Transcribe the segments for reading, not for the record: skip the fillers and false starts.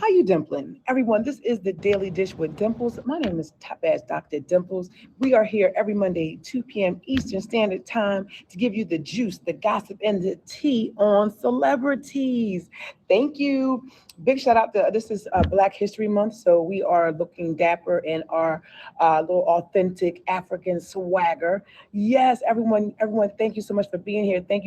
How you dimpling? Everyone, this is the Daily Dish with Dimples. My name is Top Ass Dr. Dimples. We are here every Monday, 2 p.m. Eastern Standard Time to give you the juice, the gossip, and the tea on celebrities. Thank you. Big shout out to this is Black History Month, so we are looking dapper in our little authentic African swagger. Yes, everyone, thank you so much for being here. Thank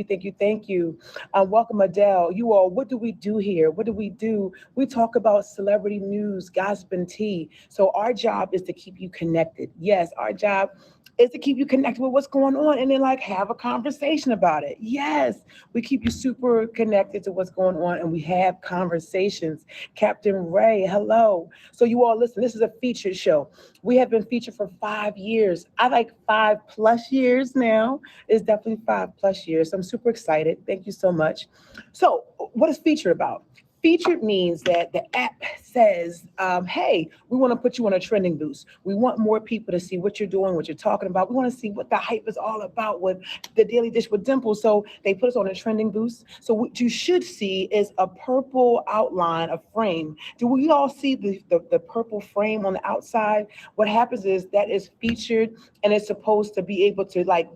you. Welcome, Adele. You all, what do we do here? What do we do? We talk about celebrity news, gossip, and tea. So our job is to keep you connected. Yes, our job is to keep you connected with what's going on and then like have a conversation about it. Yes, we keep you super connected to what's going on and we have conversations. Captain Ray, hello. So you all listen, this is a featured show. We have been featured for 5 years. I like 5+ years now. It's definitely 5+ years. So I'm super excited. Thank you so much. So what is featured about? Featured means that the app says, hey, we want to put you on a trending boost. We want more people to see what you're doing, what you're talking about. We want to see what the hype is all about with the Daily Dish with Dimples. So they put us on a trending boost. So what you should see is a purple outline, a frame. Do we all see the purple frame on the outside? What happens is that is featured and it's supposed to be able to like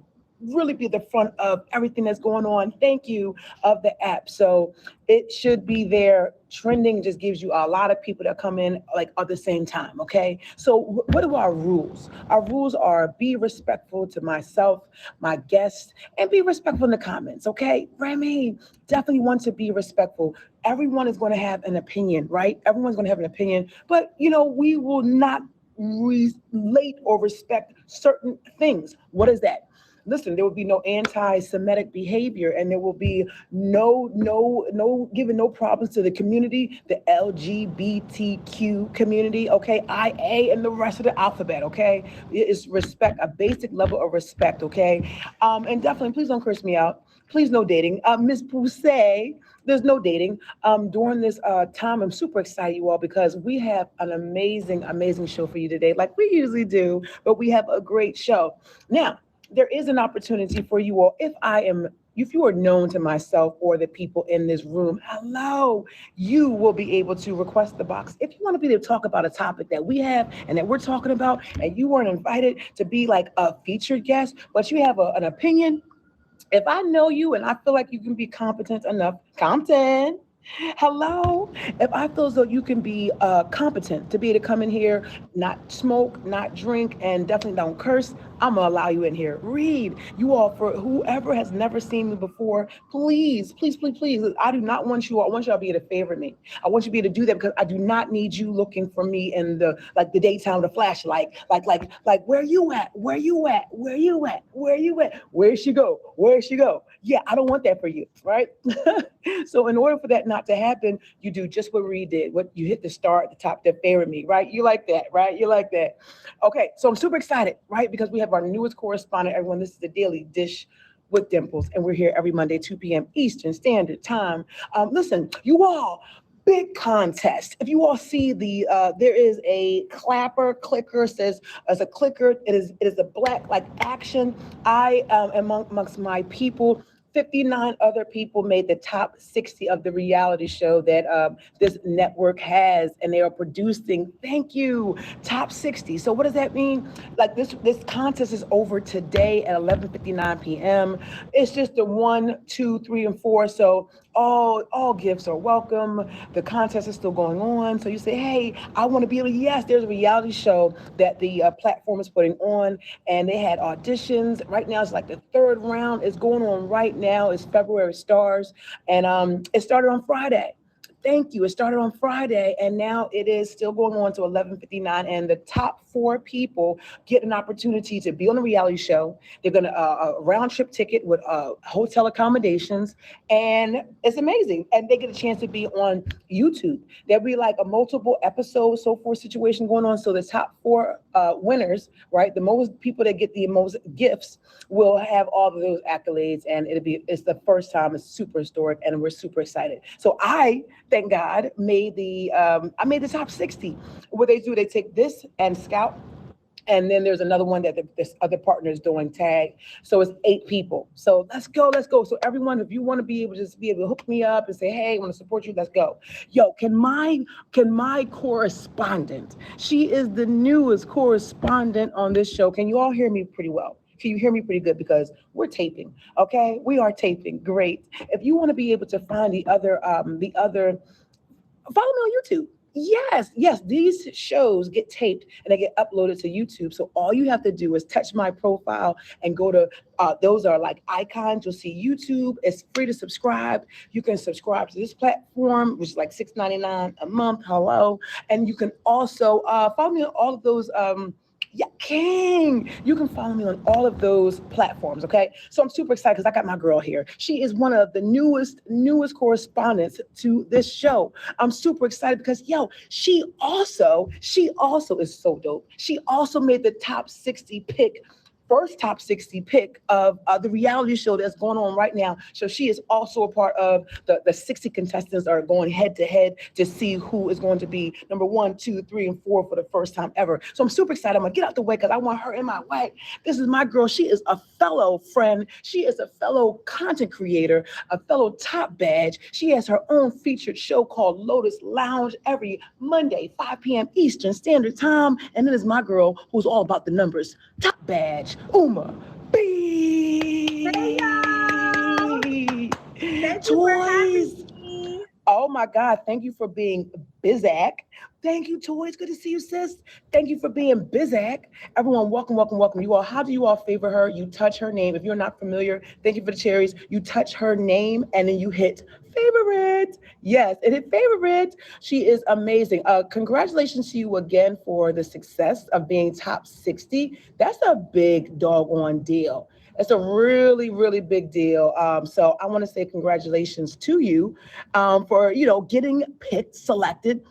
really be the front of everything that's going on. Thank you of the app. So it should be there. Trending just gives you a lot of people that come in like at the same time. Okay. So what are our rules? Our rules are be respectful to myself, my guests, and be respectful in the comments. Okay. Remy, definitely want to be respectful. Everyone is going to have an opinion, right? Everyone's going to have an opinion, but we will not relate or respect certain things. What is that? Listen, there will be no anti-Semitic behavior, and there will be no giving no problems to the community, the LGBTQ community, okay, IA, and the rest of the alphabet, okay. It is respect, a basic level of respect, okay. And definitely, please don't curse me out. Please, no dating. Miss Poussey, there's no dating. During this time, I'm super excited, you all, because we have an amazing show for you today, like we usually do, but we have a great show. Now, there is an opportunity for you all. If you are known to myself or the people in this room, hello, you will be able to request the box. If you want to be able to talk about a topic that we have and that we're talking about, and you weren't invited to be like a featured guest, but you have an opinion, if I know you and I feel like you can be competent enough, Compton, hello. If I feel as though you can be competent to be able to come in here, not smoke, not drink, and definitely don't curse, I'm gonna allow you in here. Read. You all, for whoever has never seen me before, please. I do not want you all. I want you all to be able to favor me. I want you to be able to do that because I do not need you looking for me in the daytime, the flashlight, like where you at? Where you at? Where you at? Where you at? Where she go? Where she go? Yeah, I don't want that for you, right? So in order for that not to happen, you do just what Reed did. What you hit the star at the top that favored me, right? You like that, right? You like that. Okay, so I'm super excited, right? Because we have our newest correspondent, everyone. This is the Daily Dish with Dimples, and we're here every Monday, 2 p.m. Eastern Standard Time. Listen, you all, big contest. If you all see there is a clapper clicker says as a clicker. It is a black like action. I amongst my people. 59 other people made the top 60 of the reality show that this network has, and they are producing. Thank you, top 60. So what does that mean? Like this contest is over today at 11:59 p.m. It's just the 1, 2, 3, and 4. So all gifts are welcome. The contest is still going on. So you say, hey, I want to be able to. Yes, there's a reality show that the platform is putting on, and they had auditions. Right now, it's like the third round is going on right now. It's February Stars, and it started on Friday. Thank you. It started on Friday, and now it is still going on to 11:59. And the top 4 people get an opportunity to be on a reality show. They're gonna a round trip ticket with hotel accommodations, and it's amazing. And they get a chance to be on YouTube. There'll be like a multiple episode so forth situation going on. So the top 4 winners, right? The most people that get the most gifts will have all of those accolades, and it's the first time. It's super historic, and we're super excited. So thank God, I made the top 60. What they do, they take this and scout And then there's another one that this other partner is doing tag. So it's 8 people. So let's go, let's go. So everyone, if you want to be able to just be able to hook me up and say, hey, I want to support you, let's go. Yo, can my correspondent, she is the newest correspondent on this show. Can you all hear me pretty well? Can you hear me pretty good? Because we're taping. Okay, we are taping. Great. If you want to be able to find the other, follow me on YouTube. Yes, yes, these shows get taped and they get uploaded to YouTube. So all you have to do is touch my profile and go to those are like icons. You'll see YouTube. It's free to subscribe. You can subscribe to this platform, which is like $6.99 a month. Hello, and you can also follow me on all of those. Yeah, King. You can follow me on all of those platforms. Okay. So I'm super excited because I got my girl here. She is one of the newest correspondents to this show. I'm super excited because she also is so dope. She also made the top 60 pick. First top 60 pick of the reality show that's going on right now. So she is also a part of the 60 contestants that are going head to head to see who is going to be number 1, 2, 3, and 4 for the first time ever. So I'm super excited. I'm gonna get out the way because I want her in my way. This is my girl. She is a fellow friend. She is a fellow content creator, a fellow top badge. She has her own featured show called Lotus Lounge every Monday, 5 p.m. Eastern Standard Time. And then there's my girl who's all about the numbers. Top badge, Uma B. Hey y'all! Thank you for Toys. having me. Oh my God, thank you for being Bizak. Thank you, Toys. Good to see you, sis. Thank you for being Bizak. Everyone, welcome, welcome, welcome. You all, how do you all favor her? You touch her name. If you're not familiar, thank you for the cherries. You touch her name and then you hit favorite. Yes, it hit favorite. She is amazing. Congratulations to you again for the success of being top 60. That's a big doggone deal. It's a really, really big deal. So I want to say congratulations to you for getting picked, selected.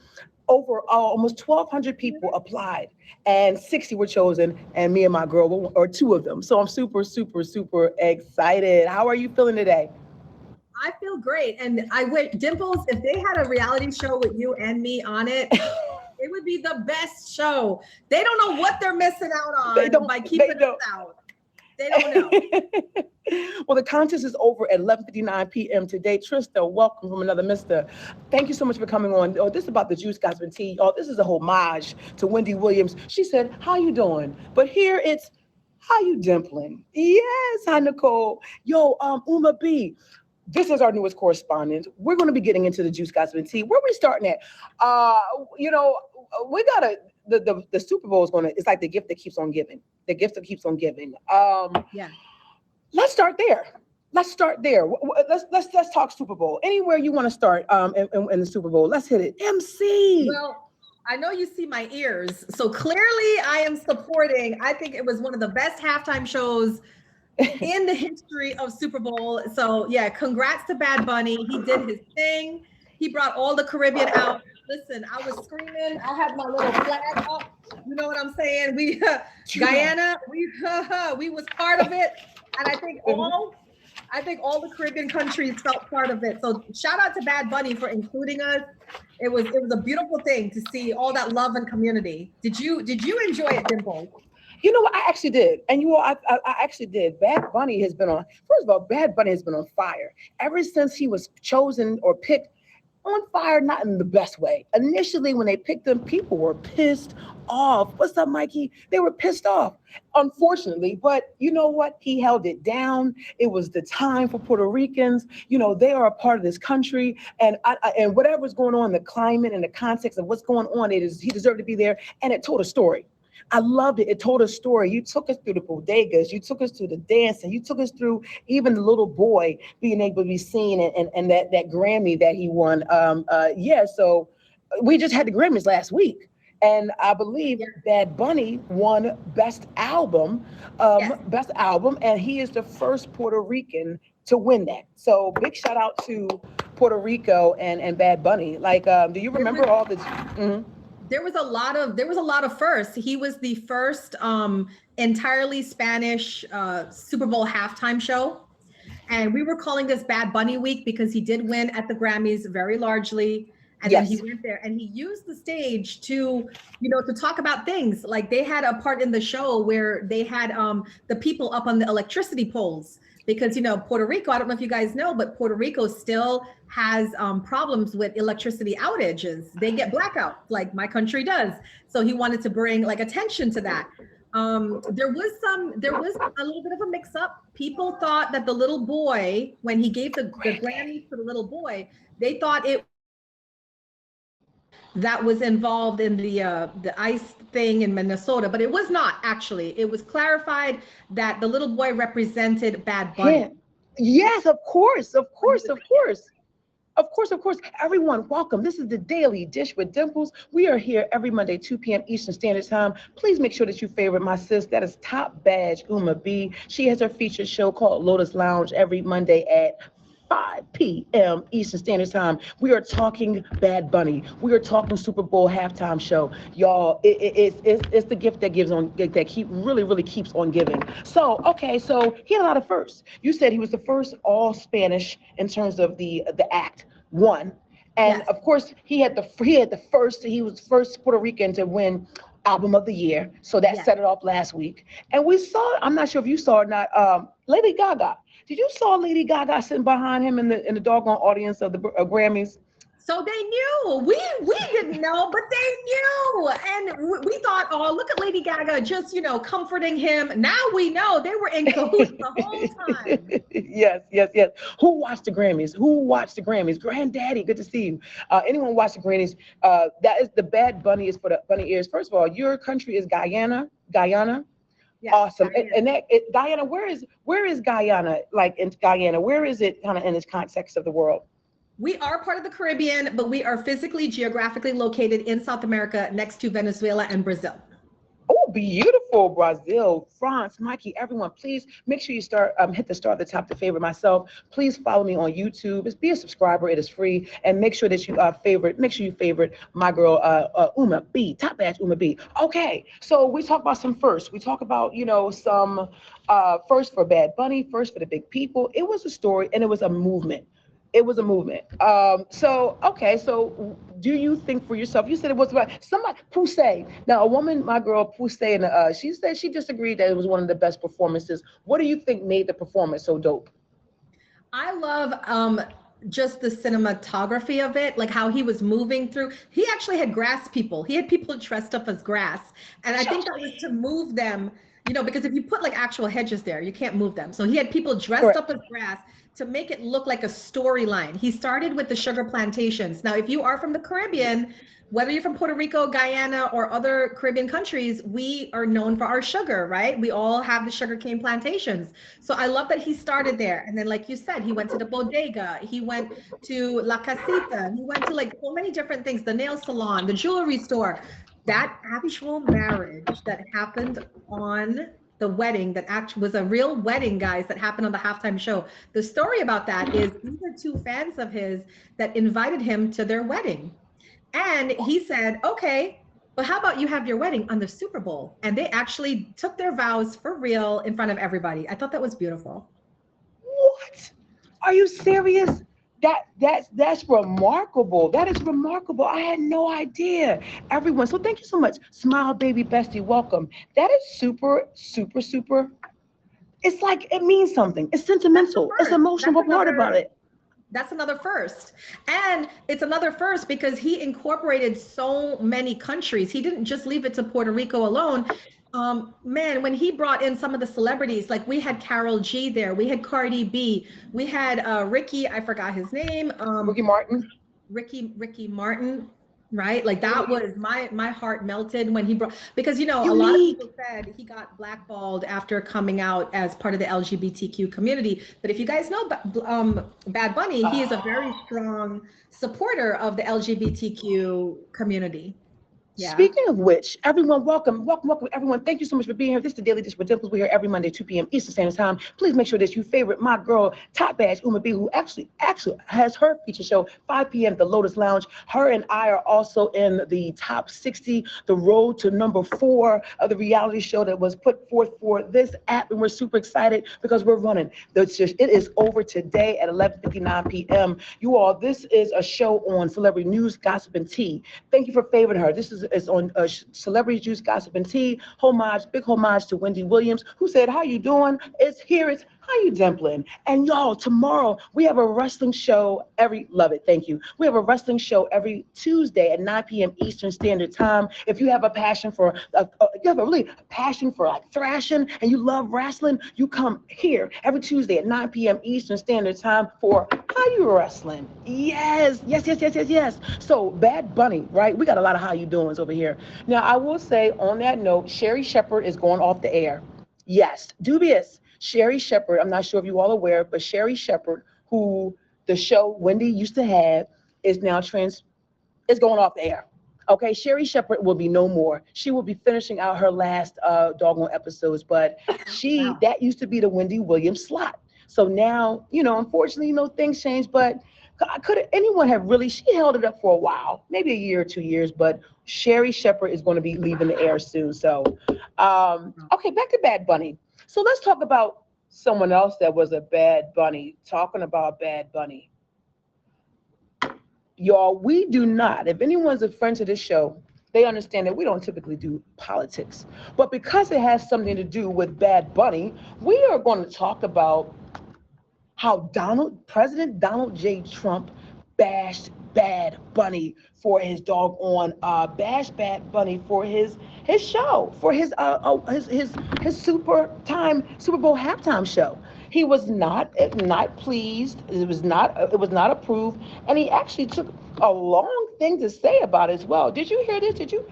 Over almost 1,200 people applied, and 60 were chosen, and me and my girl or 2 of them. So I'm super, super, super excited. How are you feeling today? I feel great. And I wish Dimples, if they had a reality show with you and me on it, it would be the best show. They don't know what they're missing out They on don't. by They keeping us don't. out. They don't know. Well, the contest is over at 11:59 p.m. today. Trista, welcome from another mister. Thank you so much for coming on. Oh, this is about the Juice Gospel Tea. Oh, this is a homage to Wendy Williams. She said, how you doing? But here it's, how you dimpling? Yes, hi, Nicole. Yo, Uma B. This is our newest correspondent. We're going to be getting into the Juice Gospel Tea. Where are we starting at? Uh, you know, we got to, the Super Bowl is going to, it's like the gift that keeps on giving. The gift that keeps on giving. Yeah. Let's start there. Let's start there. Let's talk Super Bowl. Anywhere you want to start in the Super Bowl, let's hit it. MC. Well, I know you see my ears. So clearly I am supporting. I think it was one of the best halftime shows in the history of Super Bowl. So yeah, congrats to Bad Bunny. He did his thing. He brought all the Caribbean out. Listen, I was screaming. I had my little flag up. You know what I'm saying? We Guyana, we was part of it. And I think all the Caribbean countries felt part of it. So shout out to Bad Bunny for including us. It was a beautiful thing to see all that love and community. Did you enjoy it, Dimple? You know what? I actually did. And you all, I actually did. Bad Bunny has been on, first of all, Bad Bunny has been on fire. Ever since he was chosen or picked, on fire, not in the best way. Initially, when they picked him, people were pissed off. What's up, Mikey? They were pissed off, unfortunately. But you know what? He held it down. It was the time for Puerto Ricans. They are a part of this country. And and whatever's going on, the climate and the context of what's going on, he deserved to be there. And it told a story. I loved it. It told a story. You took us through the bodegas. You took us through the dancing. You took us through even the little boy being able to be seen and that Grammy that he won. So we just had the Grammys last week. And I believe Bad Bunny won Best Album, and he is the first Puerto Rican to win that. So big shout out to Puerto Rico and Bad Bunny. Like, do you remember all the? Mm-hmm. There was a lot of firsts. He was the first entirely Spanish Super Bowl halftime show. And we were calling this Bad Bunny week because he did win at the Grammys very largely. And then he Yes. went there and he used the stage to, to talk about things. Like they had a part in the show where they had the people up on the electricity poles because, Puerto Rico, I don't know if you guys know, but Puerto Rico still has problems with electricity outages. They get blackouts like my country does. So he wanted to bring like attention to that. There was a little bit of a mix up. People thought that the little boy, when he gave the Grammys to the little boy, they thought it that was involved in the ice thing in Minnesota, but it was not actually. It was clarified that the little boy represented Bad Bunny. Yeah. Yes, of course, of course, of course. Of course, of course. Everyone, welcome. This is the Daily Dish with Dimples. We are here every Monday, 2 p.m. Eastern Standard Time. Please make sure that you favorite my sis. That is Top Badge Uma B. She has her featured show called Lotus Lounge every Monday at 5 p.m. Eastern Standard Time. We are talking Bad Bunny. We are talking Super Bowl halftime show. Y'all, it's the gift that gives on that really keeps on giving. So, okay, so he had a lot of firsts. You said he was the first all Spanish in terms of the act. One, and Yes. of course he was the first Puerto Rican to win album of the year, so that Yes. set it off last week. And we saw, I'm not sure if you saw or not, Lady Gaga. Did you saw Lady Gaga sitting behind him in the doggone audience of the Grammys? So they knew. We didn't know, but they knew. And we thought, oh, look at Lady Gaga just, comforting him. Now we know they were in cahoots the whole time. Yes, yes, yes. Who watched the Grammys? Who watched the Grammys? Granddaddy, good to see you. Anyone watch the Grammys? That is the Bad Bunny is for the bunny ears. First of all, your country is Guyana. Guyana. Yes, Awesome. Guyana. Guyana, where is Guyana? Like in Guyana, where is it kind of in its context of the world? We are part of the Caribbean, but we are physically, geographically located in South America next to Venezuela and Brazil. Oh, beautiful. Brazil, France, Mikey, everyone, please make sure you hit the star at the top to favorite myself. Please follow me on YouTube. Just be a subscriber. It is free. And make sure that you favorite my girl, Uma B, Top Badge Uma B. Okay, so we talk about some firsts. We talk about, some first for Bad Bunny, first for the big people. It was a story and it was a movement. It was a movement. So do you think for yourself, you said it was about somebody, Poussey. Now, a woman, my girl, Poussey, and she said she disagreed that it was one of the best performances. What do you think made the performance so dope? I love just the cinematography of it, like how he was moving through. He actually had grass people. He had people dressed up as grass. And I think that was to move them, because if you put like actual hedges there, you can't move them. So he had people dressed up as grass to make it look like a storyline. He started with the sugar plantations. Now, if you are from the Caribbean, whether you're from Puerto Rico, Guyana, or other Caribbean countries, we are known for our sugar, right? We all have the sugarcane plantations. So I love that he started there. And then, like you said, he went to the bodega, he went to La Casita, he went to like so many different things, the nail salon, the jewelry store. That actual marriage that happened on the wedding that actually was a real wedding, guys, that happened on the halftime show. The story about that is these are two fans of his that invited him to their wedding. And he said, okay, but how about you have your wedding on the Super Bowl? And they actually took their vows for real in front of everybody. I thought that was beautiful. What? Are you serious? That's remarkable. That is remarkable. I had no idea. Everyone, so thank you so much. Smile, baby bestie, welcome. That is super, super, super. It's like it means something. It's sentimental. It's emotional part about it. That's another first. And it's another first because he incorporated so many countries. He didn't just leave it to Puerto Rico alone. Man, when he brought in some of the celebrities, like we had Karol G there, we had Cardi B, we had Ricky, I forgot his name. Ricky Martin. Ricky Martin, right? Like that was my heart melted when he brought, because a lot of people said he got blackballed after coming out as part of the LGBTQ community. But if you guys know Bad Bunny, he is a very strong supporter of the LGBTQ community. Yeah. Speaking of which, everyone, welcome, everyone. Thank you so much for being here. This is the Daily Dish with Dimples. We're here every Monday, 2 p.m. Eastern Standard Time. Please make sure that you favorite my girl, Top Badge Uma B, who actually has her feature show, 5 p.m. at the Lotus Lounge. Her and I are also in the top 60, the road to number 4 of the reality show that was put forth for this app. And we're super excited because we're running. It is over today at 11:59 p.m. You all, this is a show on celebrity news, gossip, and tea. Thank you for favoring her. This is on Celebrity Juice, Gossip, and Tea. Big homage to Wendy Williams, who said, how you doing? It's how you dimpling? And y'all, tomorrow we have a wrestling show love it, thank you. We have a wrestling show every Tuesday at 9 p.m. Eastern Standard Time. If you have a passion for, like thrashing and you love wrestling, you come here every Tuesday at 9 p.m. Eastern Standard Time for How You Wrestling. Yes. So Bad Bunny, right? We got a lot of how you doings over here. Now, I will say on that note, Sherri Shepherd is going off the air. Yes, dubious. Sherri Shepherd, I'm not sure if you all aware, but Sherri Shepherd, who the show Wendy used to have, is now is going off the air. Okay, Sherri Shepherd will be no more. She will be finishing out her last doggone episodes, but that used to be the Wendy Williams slot. So now, unfortunately, things change, but could anyone have she held it up for a while, maybe a year or 2 years, but Sherri Shepherd is going to be leaving the air soon. So, okay, back to Bad Bunny. So let's talk about someone else that was a Bad Bunny. Talking about Bad Bunny. Y'all, we do not, if anyone's a friend to this show, they understand that we don't typically do politics. But because it has something to do with Bad Bunny, we are going to talk about how President Donald J. Trump bashed Bad Bunny for his bashed Bad Bunny for his show, for his Super Bowl halftime show. He was not pleased. It was not approved, and he actually took a long thing to say about it as well. Did you hear this? Did you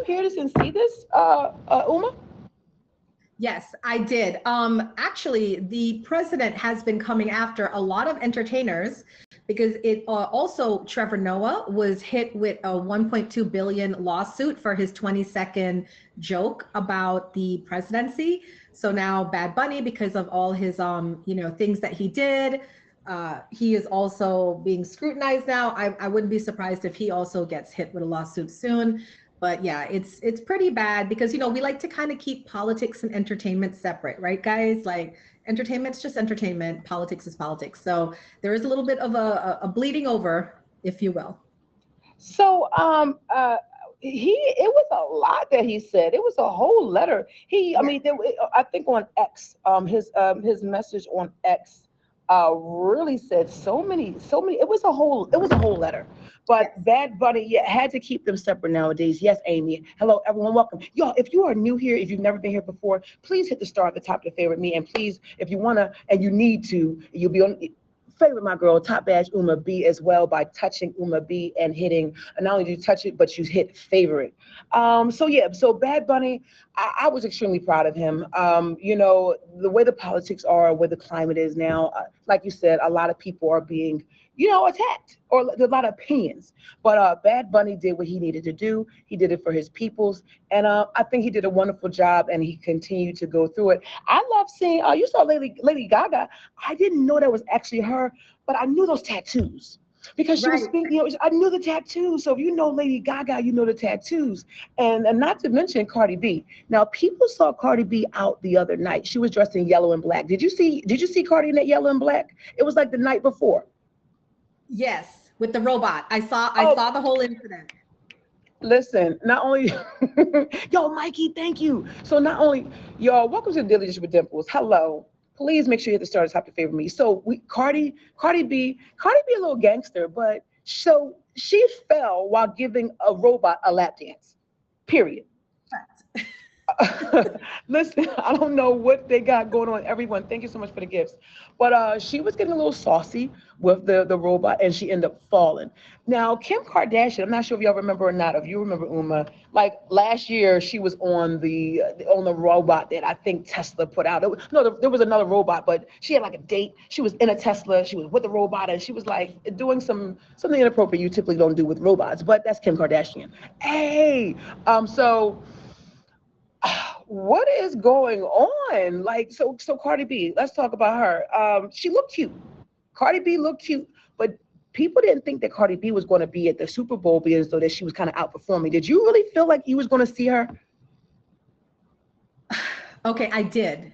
hear this and see this, Uma? Yes, I did. Actually, the president has been coming after a lot of entertainers because also Trevor Noah was hit with a 1.2 billion lawsuit for his 20-second joke about the presidency. So now Bad Bunny, because of all his things that he did, he is also being scrutinized now. I wouldn't be surprised if he also gets hit with a lawsuit soon. But yeah, it's pretty bad because, we like to kind of keep politics and entertainment separate, right, guys? Like entertainment's just entertainment. Politics is politics. So there is a little bit of a bleeding over, if you will. So it was a lot that he said. It was a whole letter. I think on X, his message on X really said so many. It was a whole letter. But Bad Bunny, had to keep them separate nowadays. Yes, Amy. Hello, everyone. Welcome. Y'all, if you are new here, if you've never been here before, please hit the star at the top to favorite me. And please, if you want to, and you need to, you'll be on favorite my girl, Top Badge Uma B as well by touching Uma B and hitting, not only do you touch it, but you hit favorite. So Bad Bunny, I was extremely proud of him. The way the politics are, where the climate is now, like you said, a lot of people are being attacked, or there's a lot of opinions. But Bad Bunny did what he needed to do. He did it for his peoples. And I think he did a wonderful job, and he continued to go through it. I love seeing, you saw Lady Gaga. I didn't know that was actually her, but I knew those tattoos. Because she was speaking, I knew the tattoos. So if you know Lady Gaga, you know the tattoos. And not to mention Cardi B. Now, people saw Cardi B out the other night. She was dressed in yellow and black. Did you see Cardi in that yellow and black? It was like the night before. Yes, with the robot. I saw the whole incident. Listen, not only, yo, Mikey, thank you. So not only, y'all, welcome to the Daily Dish with Dimples. Hello. Please make sure you hit the star at the top to favor me. So Cardi B a little gangster, but so she fell while giving a robot a lap dance. Period. Listen, I don't know what they got going on. Everyone, thank you so much for the gifts. But she was getting a little saucy with the robot, and she ended up falling. Now, Kim Kardashian, I'm not sure if y'all remember or not. If you remember, Uma, like last year, she was on the robot that I think Tesla put out. No, there was another robot, but she had like a date. She was in a Tesla. She was with the robot, and she was like doing something inappropriate you typically don't do with robots. But that's Kim Kardashian. Hey, so what is going on? Like, so Cardi B, let's talk about her. She looked cute. Cardi B looked cute, but people didn't think that Cardi B was going to be at the Super Bowl being so that she was kind of outperforming. Did you really feel like you was going to see her? Okay, I did,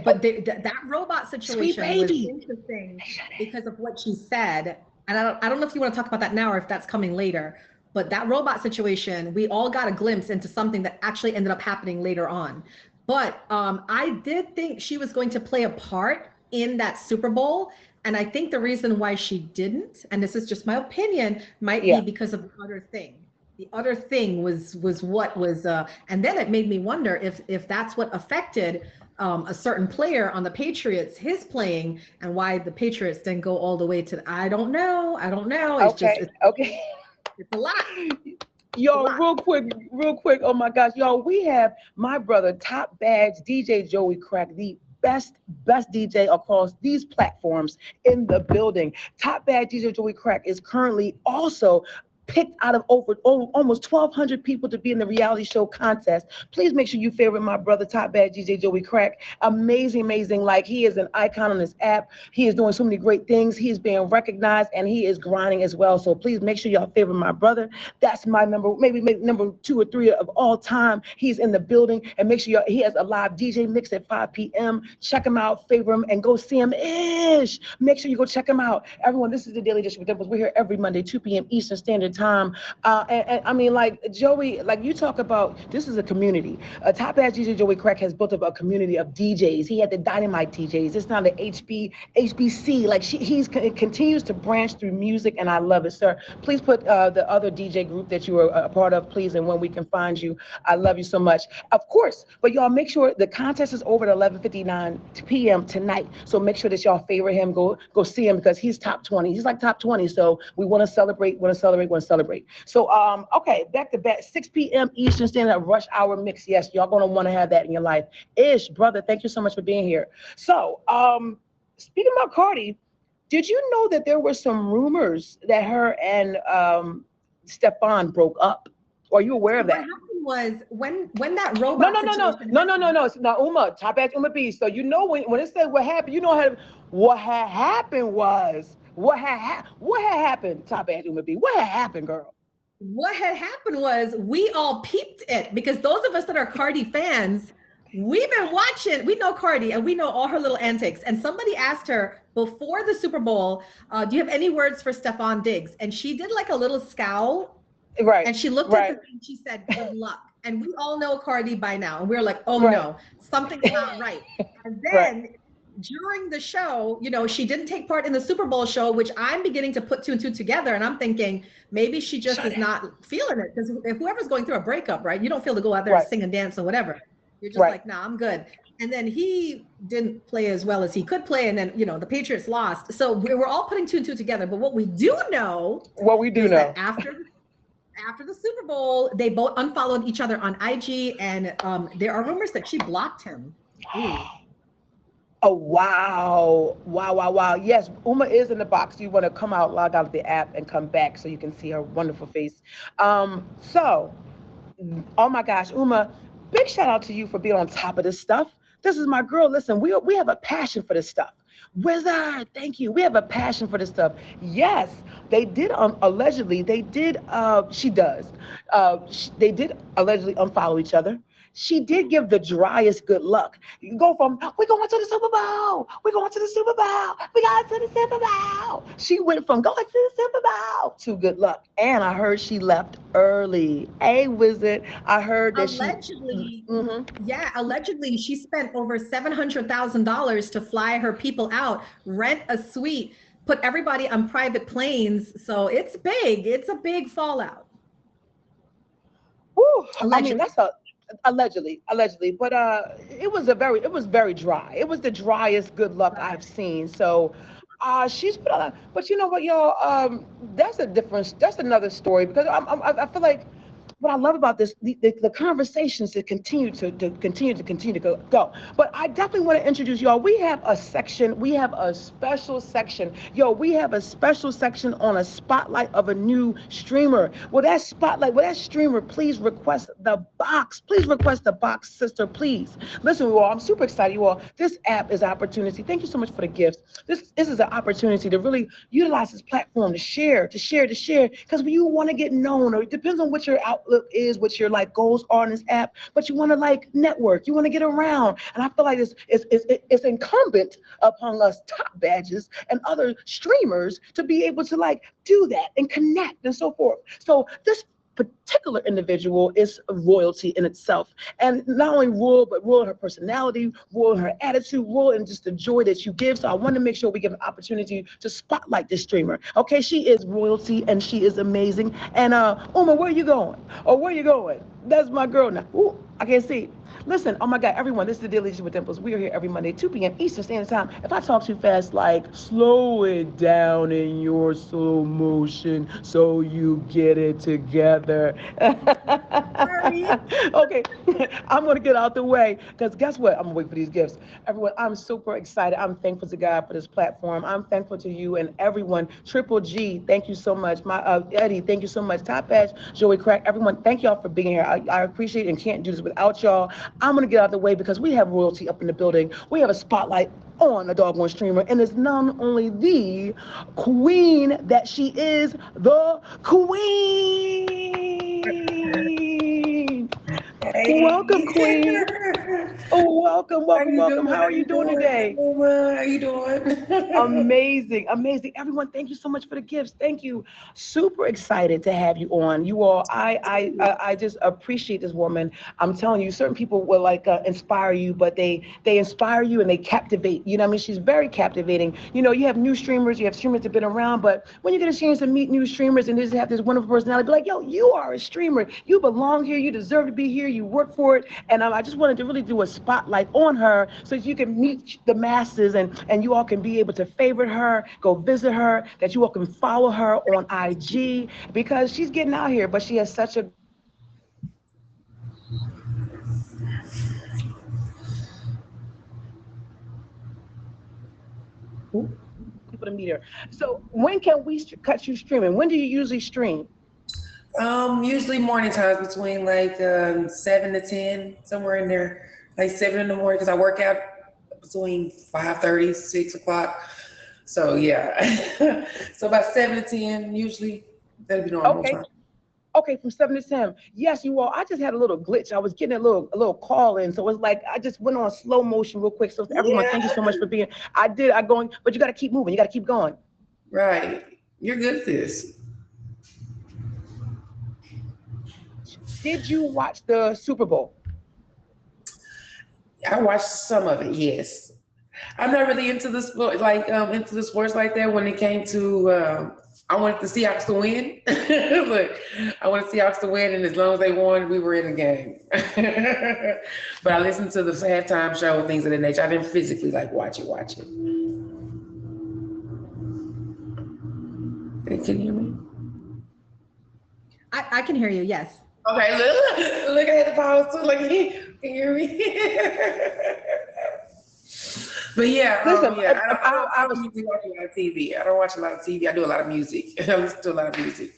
but that robot situation was interesting because of what she said. And I don't know if you want to talk about that now or if that's coming later, but that robot situation, we all got a glimpse into something that actually ended up happening later on. But I did think she was going to play a part in that Super Bowl. And I think the reason why she didn't, and this is just my opinion, might be because of the other thing. The other thing was what was, and then it made me wonder if that's what affected a certain player on the Patriots, his playing, and why the Patriots didn't go all the way to. I don't know. It's Okay. It's a lot. Yo, real quick. Oh my gosh, y'all, we have my brother, Top Badge DJ Joey Crack, the best DJ across these platforms in the building. Top Badge DJ Joey Crack is currently also picked out of almost 1,200 people to be in the reality show contest. Please make sure you favorite my brother, Top Bad DJ Joey Crack. Amazing. Like, he is an icon on this app. He is doing so many great things. He is being recognized, and he is grinding as well. So please make sure y'all favorite my brother. That's my maybe number 2 or 3 of all time. He's in the building, and make sure he has a live DJ mix at 5 p.m. Check him out, favor him, and go see him. Make sure you go check him out. Everyone, this is the Daily Dish with Dimples. We're here every Monday, 2 p.m. Eastern Standard Time. And I mean, like, Joey, like, you talk about, this is a community. Top Ass DJ Joey Crack has built up a community of DJs. He had the Dynamite DJs. It's now the HBC. Like, he continues to branch through music, and I love it, sir. Please put the other DJ group that you are a part of, please, and when we can find you. I love you so much. Of course, but y'all make sure the contest is over at 11:59 p.m. tonight. So make sure that y'all favor him. Go see him, because he's top 20. He's like top 20. So we want to celebrate. So, okay, back to back, 6 p.m. Eastern Standard Rush Hour Mix. Yes, y'all gonna want to have that in your life. Ish, brother, thank you so much for being here. So, speaking about Cardi, did you know that there were some rumors that her and Stefan broke up? Are you aware of that? What happened was when that robot. No. Now, Uma, Top Ass Uma B. So you know when it said what happened, you know what had happened was. What had happened, Top Ass Uma B? What had happened, girl? What had happened was we all peeped it, because those of us that are Cardi fans, we've been watching, we know Cardi and we know all her little antics. And somebody asked her before the Super Bowl, do you have any words for Stefan Diggs? And she did like a little scowl. Right. And she looked at the thing, she said, good luck. And we all know Cardi by now. And we're like, oh no, something's not right. And then during the show, you know, she didn't take part in the Super Bowl show, which I'm beginning to put 2 and 2 together. And I'm thinking maybe she just is not feeling it, because if whoever's going through a breakup, right, you don't feel to go out there and sing and dance or whatever. You're just like, nah, I'm good. And then he didn't play as well as he could play. And then, you know, the Patriots lost. So we're all putting 2 and 2 together. But what we do know is that after the Super Bowl, they both unfollowed each other on IG, and there are rumors that she blocked him. Ooh. Oh, wow. Yes, Uma is in the box. You want to come out, log out of the app, and come back so you can see her wonderful face. So, oh my gosh, Uma, big shout out to you for being on top of this stuff. This is my girl. Listen, we have a passion for this stuff. Wizard, thank you. We have a passion for this stuff. Yes, they did allegedly, they did allegedly unfollow each other. She did give the driest good luck. You can go from, we're going to the Super Bowl. We're going to the Super Bowl. We got to the Super Bowl. She went from going to the Super Bowl to good luck. And I heard she left early. Hey, Wizard, I heard that allegedly she spent over $700,000 to fly her people out, rent a suite, put everybody on private planes. So it's big. It's a big fallout. Woo. I mean, allegedly, but it was very dry. It was the driest good luck I've seen. So she's put on, but you know what, y'all, that's another story because I feel like what I love about this, the conversations that continue to go. But I definitely want to introduce y'all. We have a special section. Yo, we have a special section on a spotlight of a new streamer. Well, that streamer, please request the box. Please request the box, sister, please. Listen, you all, I'm super excited, you all. This app is an opportunity. Thank you so much for the gifts. This is an opportunity to really utilize this platform to share, because when you want to get known, or it depends on what your outlook is, what your like goals are on this app, but you want to like network, you want to get around. And I feel like it's incumbent upon us top badges and other streamers to be able to like do that and connect and so forth. So this particular individual is royalty in itself, and not only royal, but royal in her personality, royal in her attitude, royal in just the joy that you give. So I want to make sure we give an opportunity to spotlight this streamer. Okay, she is royalty and she is amazing. And Uma, where you going? Oh, where you going? That's my girl now. Ooh, I can't see. Listen, oh my God, everyone, this is the Daily Dish with Dimples. We are here every Monday, 2 p.m. Eastern Standard Time. If I talk too fast, like, slow it down in your slow motion so you get it together. Okay, I'm going to get out the way because guess what? I'm going to wait for these gifts. Everyone, I'm super excited. I'm thankful to God for this platform. I'm thankful to you and everyone. Triple G, thank you so much. My Eddie, thank you so much. Top Badge, Joey Crack, everyone, thank y'all for being here. I appreciate it and can't do this without y'all. I'm going to get out the way because we have royalty up in the building. We have a spotlight on a doggone streamer, and it's none only the queen that she is, the queen. Hey. Welcome, queen. Oh, welcome. How are you doing today? How you doing? Amazing. Everyone, thank you so much for the gifts. Thank you. Super excited to have you on. You all, I just appreciate this woman. I'm telling you, certain people will like inspire you, but they inspire you and they captivate. You know what I mean? She's very captivating. You know, you have new streamers, you have streamers that have been around, but when you get a chance to meet new streamers and they just have this wonderful personality, be like, yo, you are a streamer. You belong here. You deserve to be here. You work for it. And I just wanted to really do a spotlight on her so that you can meet the masses and you all can be able to favorite her, go visit her, that you all can follow her on IG because she's getting out here, but she has such a people to meet her. So when can we catch you streaming? When do you usually stream? Usually morning times between like 7 to 10, somewhere in there, like 7 in the morning, because I work out between 5:30, 6 o'clock. So yeah, so about 7 to 10 usually. That'll be normal. Okay. Time. Okay, from 7 to 10. Yes, you all. I just had a little glitch. I was getting a little call in, so it's like I just went on slow motion real quick. So everyone, thank you so much for being. But you got to keep moving. You got to keep going. Right, you're good at this. Did you watch the Super Bowl? I watched some of it. Yes, I'm not really into the sport, into the sports like that. When it came to, I wanted the Seahawks to win. Look, I wanted the Seahawks to win, and as long as they won, we were in the game. But I listened to the halftime show and things of that nature. I didn't physically like watch it. Can you hear me? I can hear you. Yes. Okay, look, I had to pause too. Like, can you hear me? But yeah, listen, I don't usually watch a lot of TV. I don't watch a lot of TV. I do a lot of music. I listen to a lot of music.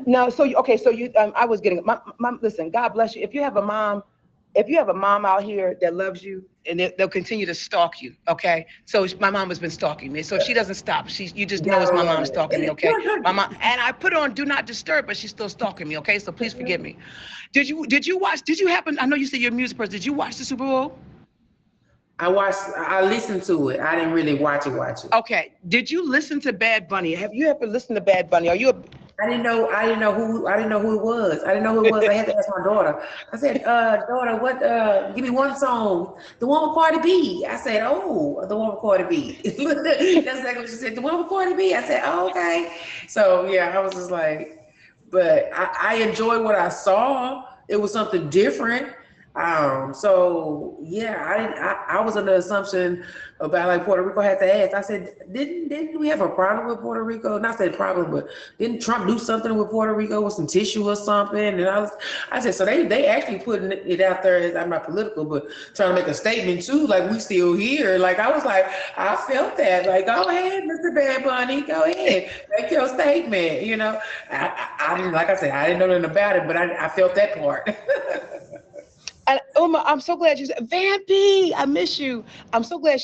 No, so you, I was getting my listen. God bless you. If you have a mom out here that loves you, and they'll continue to stalk you, okay? So my mom has been stalking me. So if she doesn't stop, you just know it's my mom stalking me, okay? My mom, and I put on Do Not Disturb, but she's still stalking me, okay? So please forgive me. Did you happen? I know you said you're a music person. Did you watch the Super Bowl? I listened to it. I didn't really watch it. Okay. Did you listen to Bad Bunny? Have you ever listened to Bad Bunny? Are you a I didn't know who it was. I had to ask my daughter. I said, daughter, what give me one song. The one with Cardi B. I said, oh, the one with Cardi B. That's exactly what she said. The one with Cardi B. I said, oh, okay. So yeah, I was just like, but I enjoyed what I saw. It was something different. So yeah, I was under the assumption about like Puerto Rico had to ask. I said, didn't we have a problem with Puerto Rico? Not say problem, but didn't Trump do something with Puerto Rico with some tissue or something? And I said, so they actually putting it out there as, I'm not political, but trying to make a statement too, like we still here. Like I was like, I felt that. Like, go ahead, Mr. Bad Bunny, go ahead, make your statement. You know, I didn't, like I said, I didn't know nothing about it, but I felt that part. And Uma, I'm so glad you said, Vampy, I miss you. I'm so glad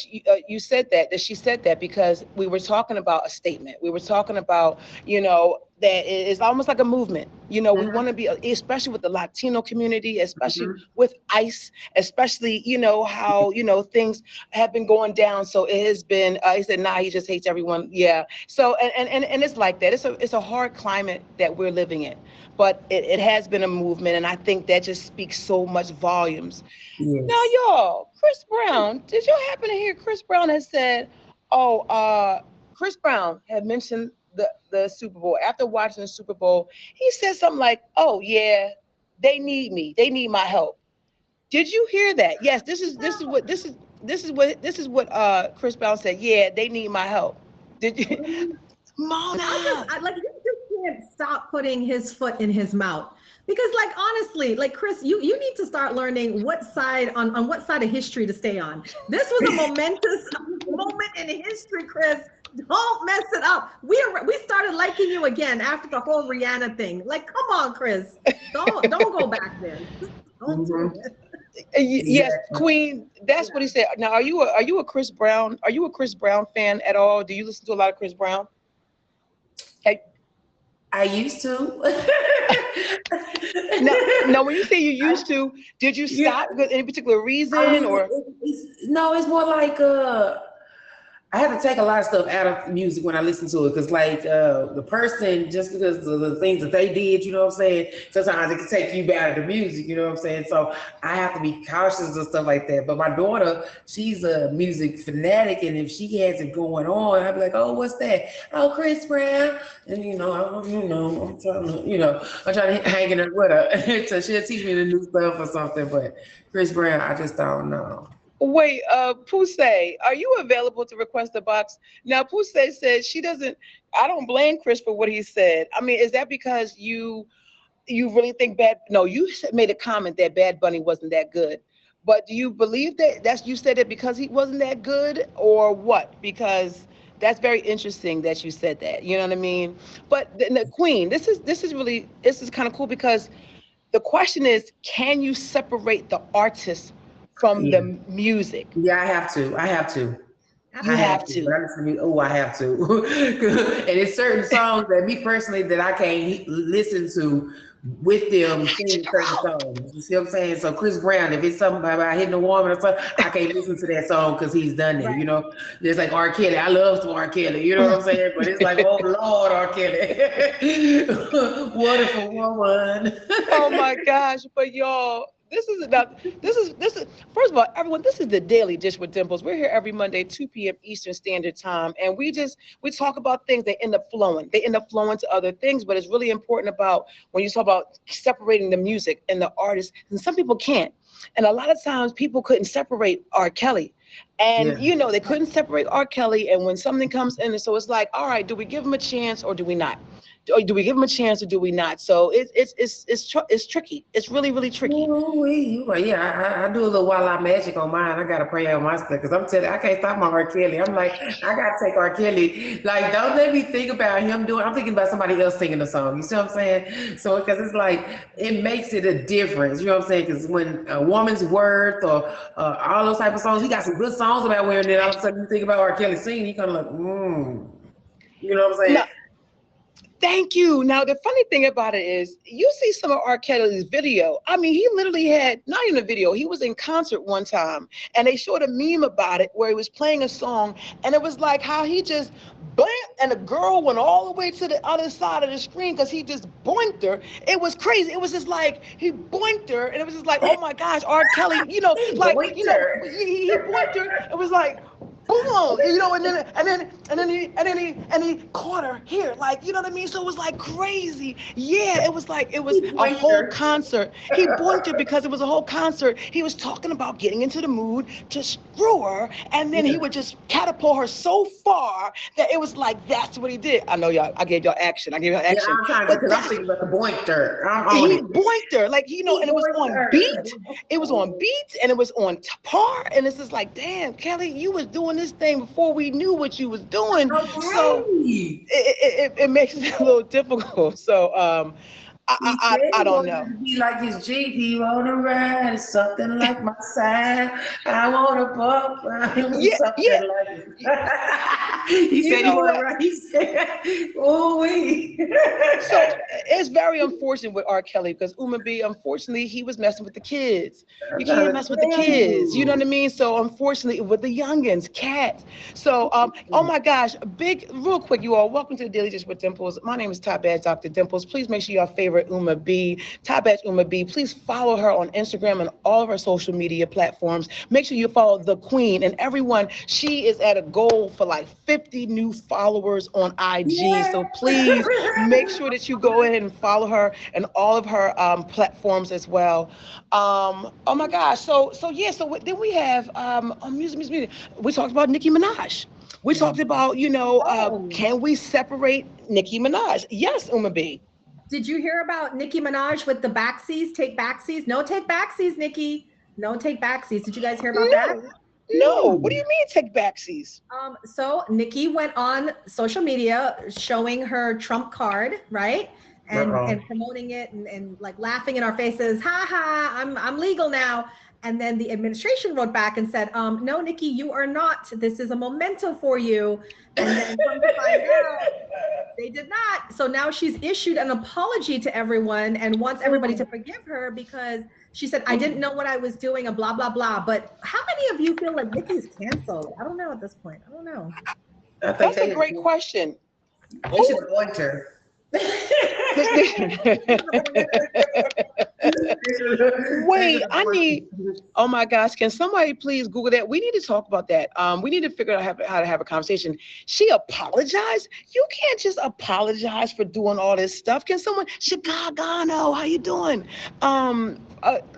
you said that she said that, because we were talking about a statement. We were talking about, that it's almost like a movement. We want to be, especially with the Latino community, especially with ICE, especially, how, things have been going down. So it has been, he said, nah, he just hates everyone. Yeah. So, and it's like that. It's a hard climate that we're living in. But it has been a movement, and I think that just speaks so much volumes. Yes. Now, y'all, Chris Brown, did you happen to hear Chris Brown has said, Chris Brown had mentioned the Super Bowl. After watching the Super Bowl, he said something like, oh, yeah, they need me. They need my help. Did you hear that? Yes, this is what Chris Brown said. Yeah, they need my help. Did you? Mona. You can't stop putting his foot in his mouth, because like honestly, like Chris, you need to start learning what side on what side of history to stay on. This was a momentous moment in history, Chris. Don't mess it up. We started liking you again after the whole Rihanna thing. Like, come on, Chris. Don't go back there. Don't do it. Yes, Queen. That's what he said. Now, are you a Chris Brown? Are you a Chris Brown fan at all? Do you listen to a lot of Chris Brown? I used to. No, when you say you used to, did you stop because any particular reason or? No, it's more like I had to take a lot of stuff out of music when I listen to it, because like the person, just because of the things that they did, you know what I'm saying, sometimes it can take you out of the music, you know what I'm saying, so I have to be cautious and stuff like that. But my daughter, she's a music fanatic, and if she has it going on, I'd be like, oh, what's that? Oh, Chris Brown. And I'm trying to hang in there with her. So she'll teach me the new stuff or something, but Chris Brown, I just don't know. Wait, Pusey, are you available to request a box? Now, Pusey says she doesn't. I don't blame Chris for what he said. I mean, is that because you really think No, you made a comment that Bad Bunny wasn't that good. But do you believe that you said it because he wasn't that good, or what? Because that's very interesting that you said that. You know what I mean? But the Queen, this is kind of cool, because the question is, can you separate the artist from the music? Yeah, I have to. I have to. You have to. I have to. And it's certain songs that me personally that I can't listen to with them singing certain songs. You see what I'm saying? So Chris Brown, if it's something about hitting a woman or something, I can't listen to that song because he's done it. Right. You know, there's like R. Kelly. I love some R. Kelly. You know what I'm saying? But it's like, oh Lord, R. Kelly, wonderful woman. Oh my gosh! But y'all, this is first of all, everyone, this is the Daily Dish with Dimples. We're here every Monday, 2 p.m. Eastern Standard Time, and we talk about things that end up flowing. They end up flowing to other things, but it's really important about when you talk about separating the music and the artist, and some people can't. And a lot of times people couldn't separate R. Kelly. And they couldn't separate R. Kelly, and when something comes in, and so it's like, all right, do we give him a chance or do we not? Or do we give him a chance or do we not? So it's tricky. It's really, really tricky. Yeah, I do a little Walla magic on mine. I gotta pray on my stuff, because I'm telling you, I can't stop my R. Kelly. I'm like, I gotta take R. Kelly. Like, don't let me think about him doing. I'm thinking about somebody else singing the song. You see what I'm saying? So because it's like it makes it a difference. You know what I'm saying? Because when a woman's worth or all those type of songs, he got some good songs about women. Then all of a sudden you think about R. Kelly singing, you kind of like, You know what I'm saying? No. Thank you. Now, the funny thing about it is, you see some of R. Kelly's video. I mean, he literally had, not even a video, he was in concert one time, and they showed a meme about it where he was playing a song, and it was like how he just blanked, and the girl went all the way to the other side of the screen because he just boinked her. It was crazy. It was just like, he boinked her, and it was just like, oh my gosh, R. Kelly, he boinked her. It was like, boom, you know, and he caught her here, like, you know what I mean? So it was like crazy. Yeah, it was a whole concert. He boinked her because it was a whole concert. He was talking about getting into the mood to screw her, and then he would just catapult her so far that it was like, that's what he did. I know y'all, I gave y'all action. Yeah, I'm trying to, because I'm thinking about the boinked. I'm on he it. boinked her, like, you know, and it was on beat. It was on beat, and it was on par, and it's just like, damn, Kelly, you was doing this thing before we knew what you was doing. So it makes it a little difficult. So I don't know. Be like his G, he wanna ride something like my side. I wanna bump. Yeah. Like he said he wanna ride. He said, "Oh wee." So it's very unfortunate with R. Kelly because Uma B, unfortunately, he was messing with the kids. You can't mess with the kids. You know what I mean? So unfortunately, with the youngins, cats. So oh my gosh, real quick, you all, welcome to the Daily Dish with Dimples. My name is Top Badge Dr. Dimples. Please make sure y'all favorite Uma B, Top Badge Uma B. Please follow her on Instagram and all of her social media platforms. Make sure you follow the Queen and everyone. She is at a goal for like 50 new followers on IG. Yeah. So please make sure that you go ahead and follow her and all of her platforms as well. Oh my gosh. So then we have on music. We talked about Nicki Minaj. We talked about, can we separate Nicki Minaj? Yes, Uma B. Did you hear about Nicki Minaj with the backsies? Take backsies? No take backsies, Nicki. No take backsies. Did you guys hear about that? No. What do you mean take backsies? So Nicki went on social media showing her Trump card, right? And promoting it and like laughing in our faces. Ha ha, I'm legal now. And then the administration wrote back and said, no, Nicki, you are not. This is a memento for you. And then come to find out, they did not. So now she's issued an apology to everyone and wants everybody to forgive her because she said, I didn't know what I was doing and blah, blah, blah. But how many of you feel like Nicki's canceled? I don't know at this point. I don't know. That's a great question. They should have boinked her. Wait, oh my gosh, can somebody please Google that? We need to talk about that. We need to figure out how to have a conversation. She apologized? You can't just apologize for doing all this stuff. Can someone, Chicago, how you doing?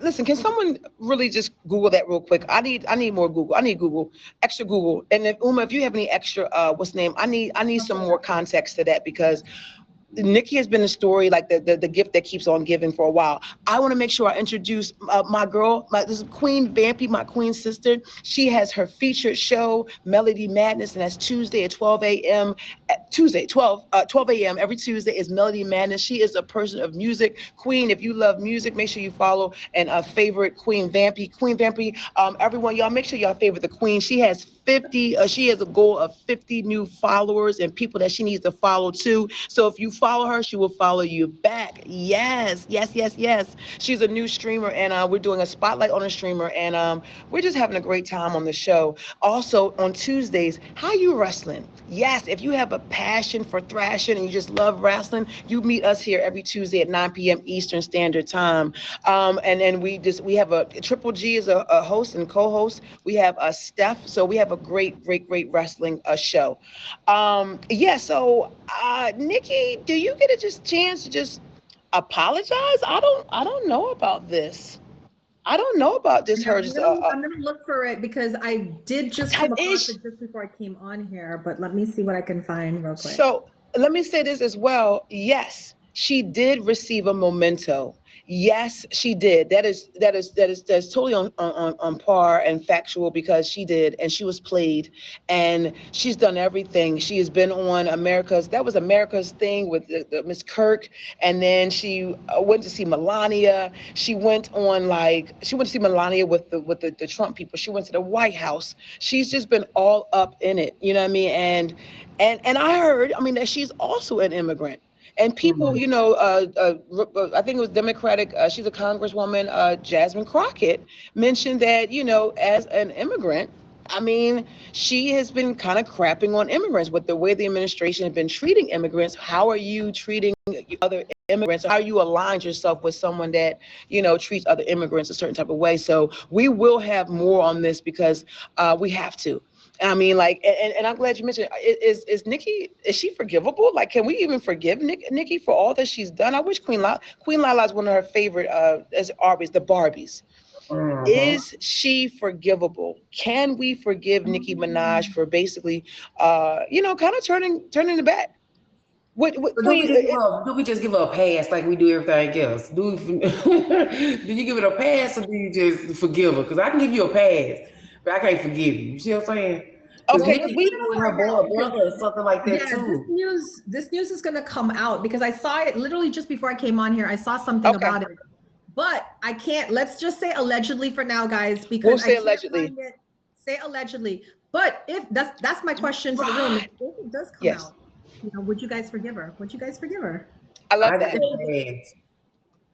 Listen, can someone really just Google that real quick? I need more Google. I need Google, extra Google. And if Uma, if you have any extra, what's the name? I need some more context to that because Nicki has been a story like the gift that keeps on giving for a while. I want to make sure I introduce my girl, this is Queen Vampy, my queen sister. She has her featured show, Melody Madness, and that's Tuesday at 12 a.m. 12 a.m. every Tuesday is Melody Madness. She is a person of music. Queen, if you love music, make sure you follow and favorite Queen Vampy. Queen Vampy, everyone, y'all make sure y'all favorite the Queen. She has 50, she has a goal of 50 new followers and people that she needs to follow too. So if you follow her, she will follow you back. Yes. She's a new streamer and we're doing a spotlight on a streamer and we're just having a great time on the show. Also on Tuesdays, how you wrestling? Yes, if you have a passion for thrashing and you just love wrestling, you meet us here every Tuesday at 9 p.m. Eastern Standard Time. And then we have a Triple G is a host and co-host. We have a Steph, so we have a great wrestling show. So Nicki, do you get a chance to just apologize? I don't know about this. I don't know about this. I'm gonna look for it because I did just come across it just before I came on here, but let me see what I can find real quick. So let me say this as well. Yes, she did receive a memento. Yes, she did. That is totally on par and factual because she did, and she was played, and she's done everything. She has been on America's thing with Miss Kirk, and then she went to see Melania. She went to see Melania with the Trump people. She went to the White House. She's just been all up in it. You know what I mean? And I heard, that she's also an immigrant. And people, I think it was Democratic, she's a Congresswoman, Jasmine Crockett, mentioned that, as an immigrant, she has been kind of crapping on immigrants with the way the administration has been treating immigrants. How are you treating other immigrants? How you aligned yourself with someone that, treats other immigrants a certain type of way? So we will have more on this because we have to. I mean, like, and I'm glad you mentioned, is Nikki, is she forgivable? Like, can we even forgive Nikki for all that she's done? I wish Queen Lala is one of her favorite, as Arby's, the Barbies. Mhm. Is she forgivable? Can we forgive Nicki Minaj for basically, kind of turning the back? What But do we Queen? just give her, do we just give her a pass like we do everything else? Do you give it a pass or do you just forgive her? Because I can give you a pass, but I can't forgive you. You see what I'm saying? Because Okay, Well, because Nikki we dealing with her find out because brother or something like that yeah, too. this news is gonna come out because I saw it literally just before I came on here. I saw something okay. about it, but I can't. Let's just say allegedly for now, guys, We'll because I say can't allegedly. find it. Say allegedly, but if that's my question to the room. If it does come Yes, out, would you guys forgive her? Would you guys forgive her? I love I give that. a pass.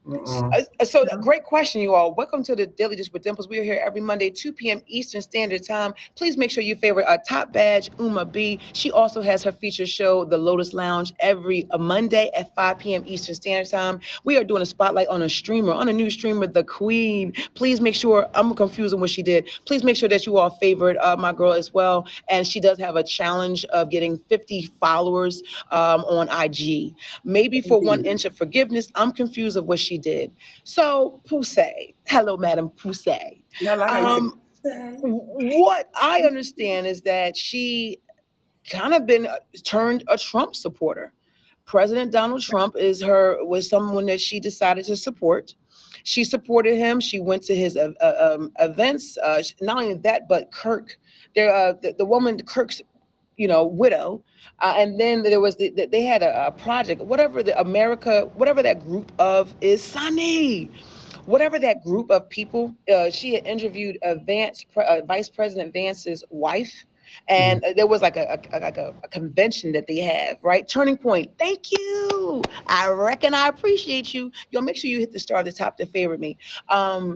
Mm-mm. So You know? great question, you all. Welcome to the Daily Dish with Dimples. We are here every Monday, 2 p.m. Eastern Standard Time. Please make sure you favorite Top Badge Uma B. She also has her feature show, The Lotus Lounge, every Monday at 5 p.m. Eastern Standard Time. We are doing a spotlight on a new streamer, The Queen. Please make sure, I'm confused on what she did. Please make sure that you all favorite my girl as well. And she does have a challenge of getting 50 followers on IG. Maybe for 1 inch of forgiveness. I'm confused of what she did. So, Poussey, hello, Madam Poussey. Yeah, like I used Um, to say. what I understand is that she kind of been turned a Trump supporter. President Donald Trump was someone that she decided to support. She supported him. She went to his events. Not only that, but Kirk, the woman Kirk's widow. And then there was they had a project, whatever whatever that group of is, Sunny, whatever that group of people. She had interviewed Vice President Vance's wife, and there was like a convention that they have, right? Turning Point. Thank you. I reckon I appreciate you. Y'all make sure you hit the star at the top to favorite me.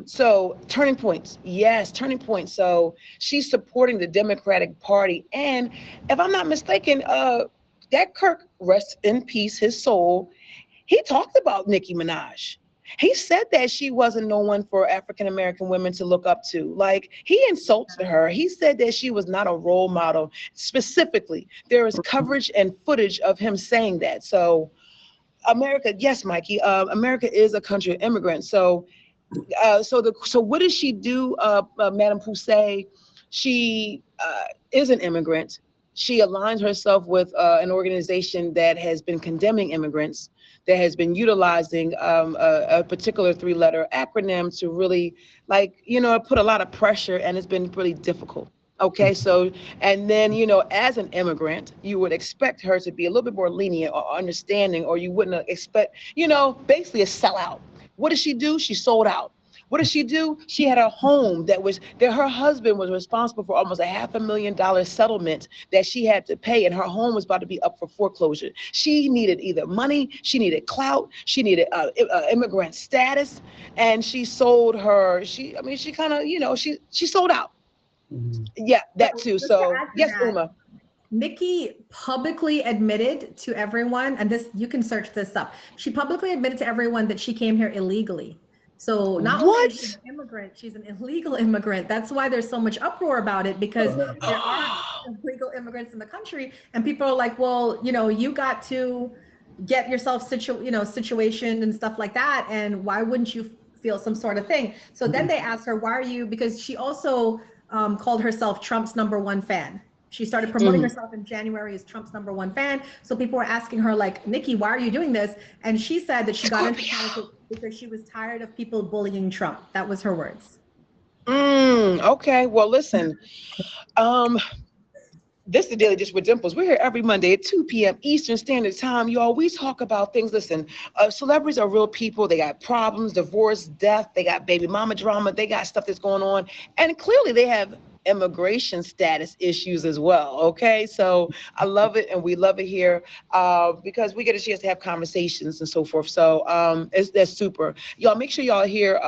So Turning Points, yes, Turning Point. So she's supporting the Democratic Party, and if I'm not mistaken, that Kirk, rest in peace, his soul, he talked about Nicki Minaj. He said that she wasn't no one for African American women to look up to. Like, he insulted her. He said that she was not a role model. Specifically, there is coverage and footage of him saying that. So, America, yes, Mikey, America is a country of immigrants. So what does she do, Madam Poussey? She is an immigrant. She aligns herself with an organization that has been condemning immigrants, that has been utilizing a particular three-letter acronym to really, put a lot of pressure, and it's been really difficult. Okay, so, and then, as an immigrant, you would expect her to be a little bit more lenient or understanding, or you wouldn't expect, basically a sellout. What did she do? She sold out. What did she do? She had a home that her husband was responsible for almost $500,000 settlement that she had to pay, and her home was about to be up for foreclosure. She needed either money, she needed clout, she needed immigrant status, and she sold her. She kind of, she sold out. Mhm. Yeah, But that too. just to So add to yes, that, Uma. Nikki publicly admitted to everyone, and this you can search this up. She publicly admitted to everyone that she came here illegally. So not only is she What? an immigrant, she's an illegal immigrant. That's why there's so much uproar about it because there are illegal immigrants in the country, and people are like, well, you got to get yourself situation and stuff like that, and why wouldn't you feel some sort of thing? So then they asked her, why are you? Because she also called herself Trump's #1 fan. She started promoting Mhm. herself in January as Trump's #1 fan. So people were asking her, like, Nikki, why are you doing this? And she said that she got into Scorpio. politics because she was tired of people bullying Trump. That was her words. Okay. Well, listen. Um, This is the Daily Dish with Dimples. We're here every Monday at 2 p.m. Eastern Standard Time. Y'all, we talk about things. Listen, celebrities are real people. They got problems, divorce, death. They got baby mama drama. They got stuff that's going on. And clearly they have immigration status issues as well. Okay. So I love it. And we love it here because we get a chance to have conversations and so forth. So that's super. Y'all make sure y'all are here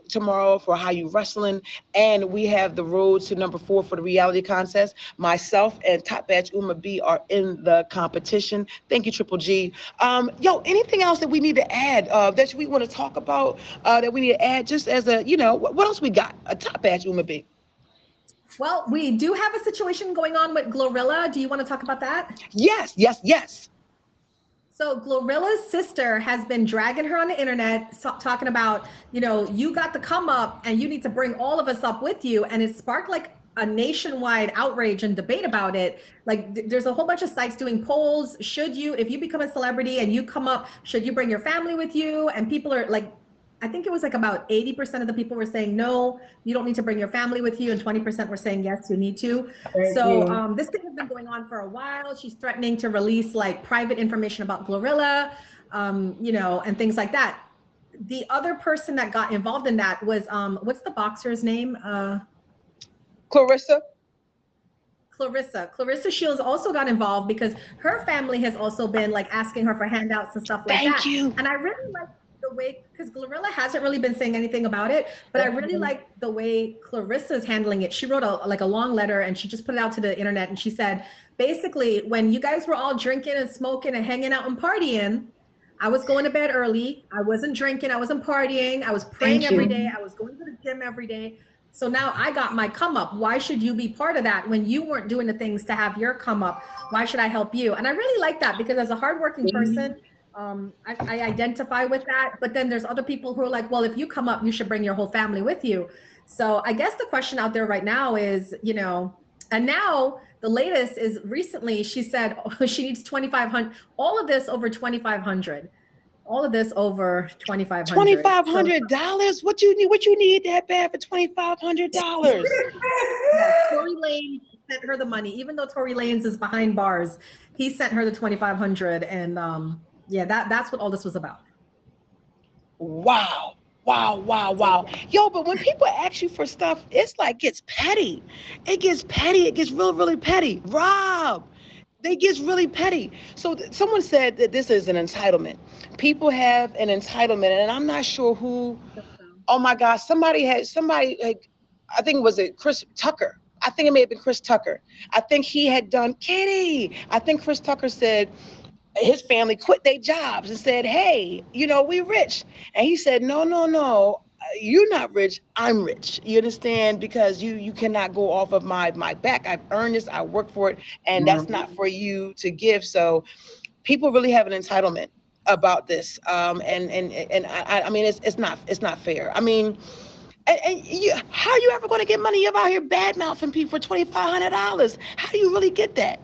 tomorrow for How You Wrestling. And we have the road to #4 for the reality contest. Myself and Top Badge Uma B are in the competition. Thank you, Triple G. Anything else that we need to add that we want to talk about that we need to add just as what else we got? A Top Badge Uma B. Well, we do have a situation going on with Glorilla. Do you want to talk about that? Yes, yes, yes. So Glorilla's sister has been dragging her on the internet, talking about, you got to come up and you need to bring all of us up with you. And it sparked like a nationwide outrage and debate about it. Like there's a whole bunch of sites doing polls. If you become a celebrity and you come up, should you bring your family with you? And people are like, I think it was like about 80% of the people were saying, no, you don't need to bring your family with you. And 20% were saying, yes, you need to. This thing has been going on for a while. She's threatening to release like private information about Glorilla, and things like that. The other person that got involved in that was, what's the boxer's name? Clarissa. Clarissa Shields also got involved because her family has also been like asking her for handouts and stuff like that. Thank you. And I really like the way, because Glorilla hasn't really been saying anything about it, but I really like the way Clarissa's handling it. She wrote a long letter and she just put it out to the internet, and she said, basically, when you guys were all drinking and smoking and hanging out and partying, I was going to bed early. I wasn't drinking. I wasn't partying. I was praying every day. I was going to the gym every day. So now I got my come up. Why should you be part of that when you weren't doing the things to have your come up? Why should I help you? And I really like that, because as a hardworking person, I identify with that. But then there's other people who are like, well, if you come up, you should bring your whole family with you. So I guess the question out there right now is, and now the latest is recently she said she needs 2,500, all of this over 2,500. All of this over $2,500. $2,500? What you need that bad for $2,500? Tory Lanez sent her the money, even though Tory Lanez is behind bars. He sent her the $2,500, and that's what all this was about. Wow. Yo, but when people ask you for stuff, it's like gets petty. It gets petty. It gets really, really petty. Rob, they gets really petty. So someone said that this is an entitlement. People have an entitlement, and I'm not sure who. Oh my gosh, somebody, I think Chris Tucker. I think it may have been Chris Tucker. I think he had done Kitty. I think Chris Tucker said his family quit their jobs and said, hey, we rich. And he said, no, you're not rich, I'm rich. You understand? Because you cannot go off of my back. I've earned this, I work for it, and that's not for you to give. So people really have an entitlement about this. I mean, it's not fair. I mean, how are you ever going to get money? You're out here bad mouthing people for $2,500. How do you really get that?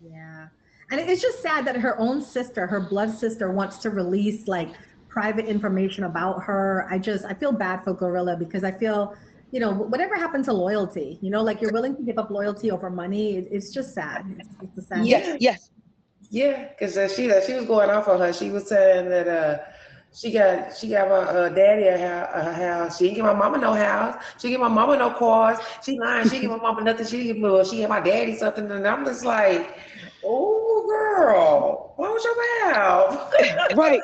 Yeah. And it's just sad that her own sister, her blood sister, wants to release like private information about her. I feel bad for Glorilla, because I feel, whatever happened to loyalty, like you're willing to give up loyalty over money. It's just sad. It's a sad thing. Yes. Yeah, because she was going off on her. She was saying that she got my daddy a house. She didn't give my mama no house. She didn't give my mama no cars. She lying. She didn't give my mama nothing. She gave my daddy something. And I'm just like, oh girl, what was your mouth? Right.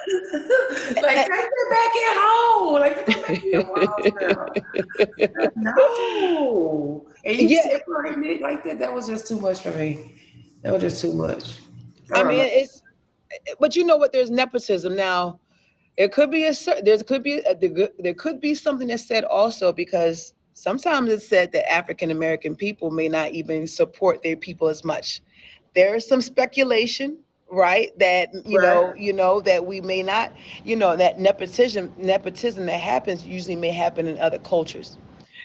Like, take it back at home. Like, take it back at your mom. No. And you separating it like that. That was just too much for me. That was just too much. I mean, but you know what? There's nepotism now. It could be there could be something that's said also, because sometimes it's said that African American people may not even support their people as much. There is some speculation, right? That that we may not, that nepotism that happens usually may happen in other cultures.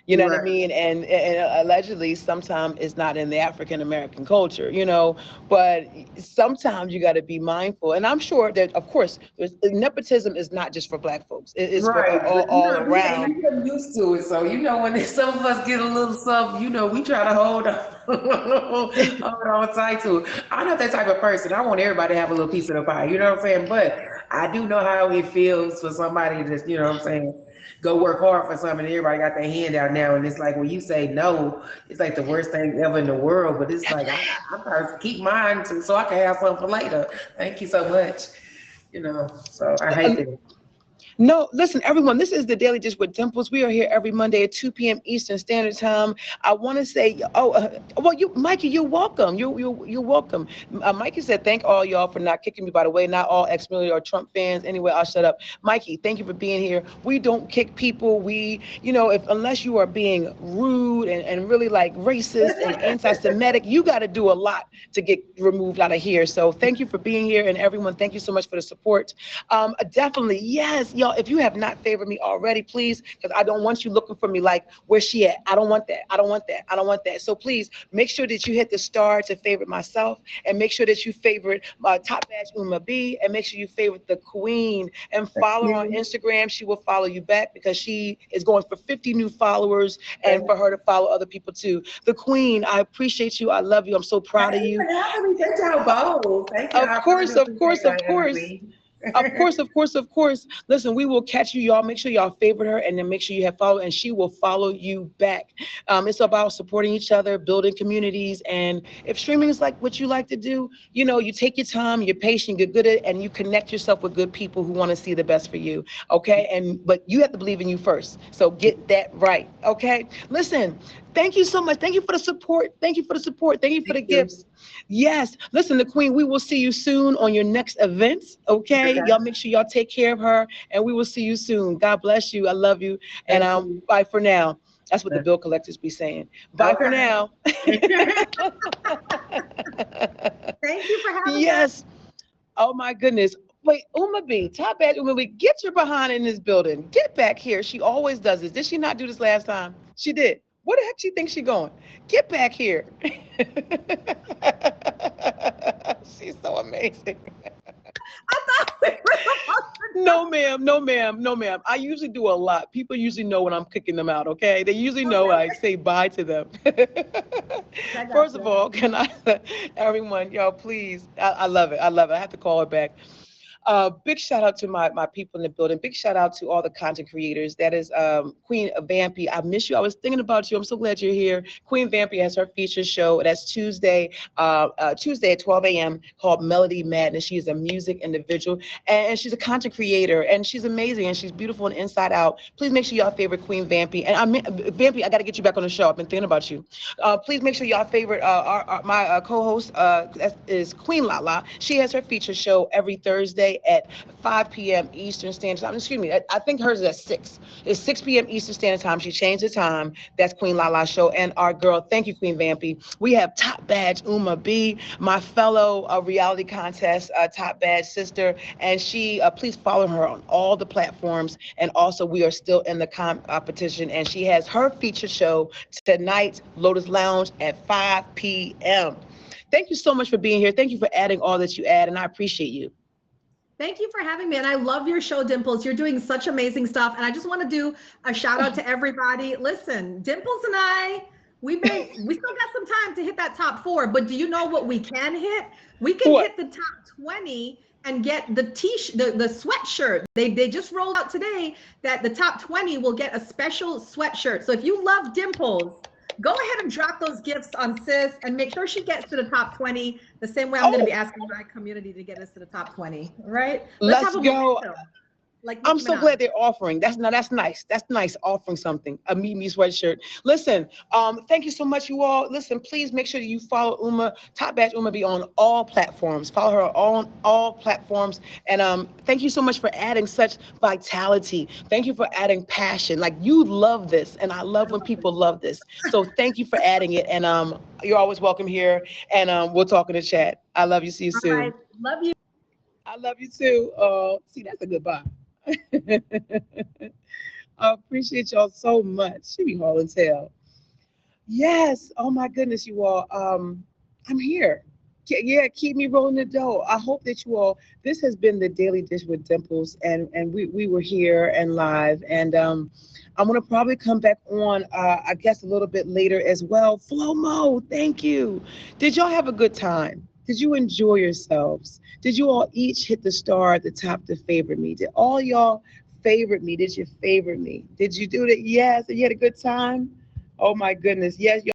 You know what I mean? And allegedly sometimes it's not in the African American culture, but sometimes you got to be mindful. And I'm sure that, of course, nepotism is not just for Black folks. It's for all around. We get used to it. So, when some of us get a little something, we try to hold on tight to it. I'm not that type of person. I want everybody to have a little piece of the pie. You know what I'm saying? But I do know how it feels for somebody to, go work hard for something, and everybody got their hand out now, and it's like when you say no, it's like the worst thing ever in the world. But it's like I'm trying to keep mine so I can have something for later. Thank you so much. So I hate it. No, listen, everyone, this is the Daily Dish with Dimples. We are here every Monday at 2 p.m. Eastern Standard Time. I want to say, well, Mikey, you're welcome. You're welcome. Mikey said, thank all y'all for not kicking me, by the way. Not all ex-military or Trump fans. Anyway, I'll shut up. Mikey, thank you for being here. We don't kick people. Unless you are being rude and really like racist and anti-Semitic, you got to do a lot to get removed out of here. So thank you for being here. And everyone, thank you so much for the support. Definitely, yes, y'all, if you have not favored me already, please, because I don't want you looking for me like, where's she at? I don't want that. I don't want that. I don't want that. So please make sure that you hit the star to favorite myself, and make sure that you favorite Top Badge Uma B, and make sure you favorite the Queen and follow her on Instagram. She will follow you back because she is going for 50 new followers, and for her to follow other people too. The Queen, I appreciate you. I love you. I'm so proud of you. Thank y'all both. Thank you. Of course. Of course. Listen, we will catch you, y'all. Make sure y'all favorite her, and then make sure you have followed, and she will follow you back. It's about supporting each other, building communities, and if streaming is like what you like to do, you take your time, you're patient, you're good at it, and you connect yourself with good people who want to see the best for you. Okay, but you have to believe in you first. So get that right. Okay. Listen. Thank you so much. Thank you for the support. Thank you for the gifts. Yes. Listen, the Queen, we will see you soon on your next events. Okay. Y'all make sure y'all take care of her, and we will see you soon. God bless you. I love you. And bye for now. That's what the bill collectors be saying. Bye for now. Thank you for having us. Yes. Oh my goodness. Wait, Uma B, Top Badge Uma B, get your behind in this building. Get back here. She always does this. Did she not do this last time? She did. Where the heck she thinks she going? Get back here. She's so amazing. I thought we were No, ma'am. I usually do a lot. People usually know when I'm kicking them out, okay? They usually know when I say bye to them. First of all, can I, everyone, y'all, please, I love it. I have to call her back. Big shout out to my people in the building. Big shout out to all the content creators. That is Queen Vampy. I miss you. I was thinking about you. I'm so glad you're here. Queen Vampy has her feature show. That's Tuesday at 12 a.m. called Melody Madness. She is a music individual, and she's a content creator, and she's amazing, and she's beautiful and inside out. Please make sure y'all favorite Queen Vampy. And Vampy, I got to get you back on the show. I've been thinking about you. Please make sure y'all favorite my co-host that is Queen Lala. She has her feature show every Thursday at 5 p.m. Eastern Standard Time. Excuse me, I think hers is at 6. It's 6 p.m. Eastern Standard Time. She changed the time. That's Queen Lala's show. And our girl, thank you, Queen Vampy. We have Top Badge Uma B, my fellow reality contest Top Badge sister. And she, please follow her on all the platforms. And also, we are still in the competition. And she has her feature show tonight, Lotus Lounge at 5 p.m. Thank you so much for being here. Thank you for adding all that you add, and I appreciate you. Thank you for having me. And I love your show, Dimples. You're doing such amazing stuff. And I just want to do a shout out to everybody. Listen, Dimples and I, we still got some time to hit that top 4, but do you know what we can hit? We can hit the top 20 and get the the sweatshirt. They just rolled out today that the top 20 will get a special sweatshirt. So if you love Dimples, go ahead and drop those gifts on Sis and make sure she gets to the top 20 the same way I'm going to be asking my community to get us to the top 20, right? Let's go. Momentum. Like I'm so glad they're offering. That's nice. That's nice, offering something, a Meet Me sweatshirt. Listen, thank you so much, you all. Listen, please make sure that you follow Uma, Top Badge Uma B on all platforms. Follow her on all platforms. And thank you so much for adding such vitality. Thank you for adding passion. Like, you love this, and I love when people love this. So thank you for adding it. And you're always welcome here. And we'll talk in the chat. I love you. See you soon. All right. Love you. I love you too. See, that's a goodbye. I appreciate y'all so much. She be hauling tail. Yes. Oh my goodness, you all. I'm here. Yeah, keep me rolling the dough. I hope that you all. This has been the Daily Dish with Dimples, and we were here and live, and I'm gonna probably come back on. I guess a little bit later as well. Flomo, thank you. Did y'all have a good time? Did you enjoy yourselves? Did you all each hit the star at the top to favorite me? Did all y'all favorite me? Did you favorite me? Did you do that? Yes. And you had a good time? Oh my goodness. Yes.